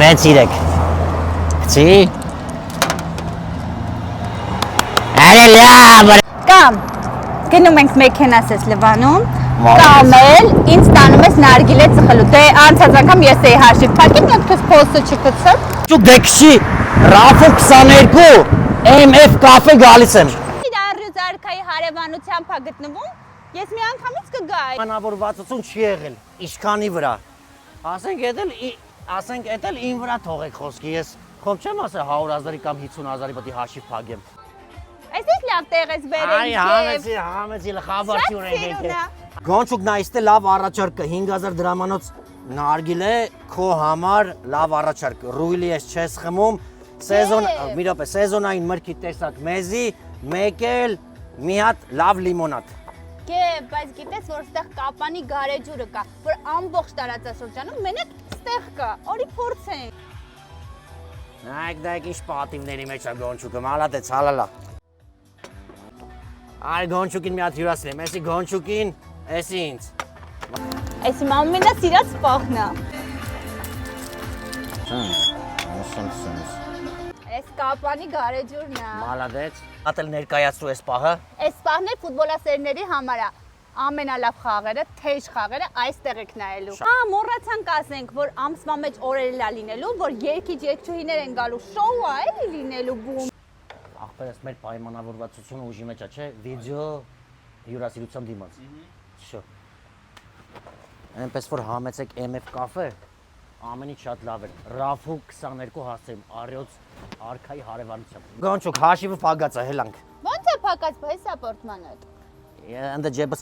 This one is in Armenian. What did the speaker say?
6-3 Չի Արելյա Կամ գնում ենք մեքենաս ես Լվանում, կամ էլ ինձ տանում ես նարգիլե ծխելու, դե անցած անգամ ես էի հաշիվ պակին, նոքտոս պոստը չկցեմ։ Ճուկ դեքշի, Ռաֆու 22, MF կաֆե գալիս եմ։ Իրարյուզ արքայի հարևանությամբ ա գտնվում, ես մի անգամից կգայի։ Մանավորվածություն չի եղել, իշքանի վրա։ Ասենք էտել ին վրա թողեք խոսքի, ես խոմ չեմ ասել 100,000-ի կամ 50,000-ի պետք է հաշիվ փակեմ։ Այսինքն լավ տեղ ես բերել Այ համեցի լխաբարչի ունենք եկել։ Գոնչուկ նայստե լավ առաջարկը 5,000 դրամանոց նարգիլե քո համար լավ առաջարկ։ Ռուիլի ես չես խմում, մի րոպե սեզոնային մրգի տեսակ մեզի, մեկ էլ մի հատ լավ լիմոնադ։ Գե, բայց գիտես, որ ստեղ Կապանի գարեջուրը կա, որ ամբողջ տարածաշրջանում մենակ ստեղ կա, օրի փորձենք։ Նայք ինչ պատիվների մեջ է գոնչուկը, մալադեց, հալալա։ Այ գոնչուկին մի հատ հյուրասրեմ, էսի գոնչուկին, էսի ինձ։ Այս իմ ամենա սիրած պահն է։ Այս Կապանի գարեջուրն է։ Մալադեց, հատել ներկայացրու ես պահը։ Այս պահն էլ ֆուտբոլասերների համար է։ Ամենալավ խաղերը, թեժ խաղերը այստեղ եք նայելու։ Մոռացանք ասենք, որ ամսվա մեջ օրեր է լինելու, որ երգիչ-երգչուհիներ են գալու, շոու է էլի լինելու բում։ Ախպերս մեր պայմանավորվածությունը ուժի մեջ է, չէ, վիդեո հյուրասիրության դիմաց։ Շո։ Այնպես որ համեցեք MF կաֆե, ամեն ինչ շատ լավ է։ Ռաֆու 22 հասցրեմ, Արիոց արքայի հարևանությամբ։ Գոնչուկ հաշիվը փակած է, հելանք։ Ո՞նց է փակած, բայց սա պորտմանոտ։ Ընդ ջեբս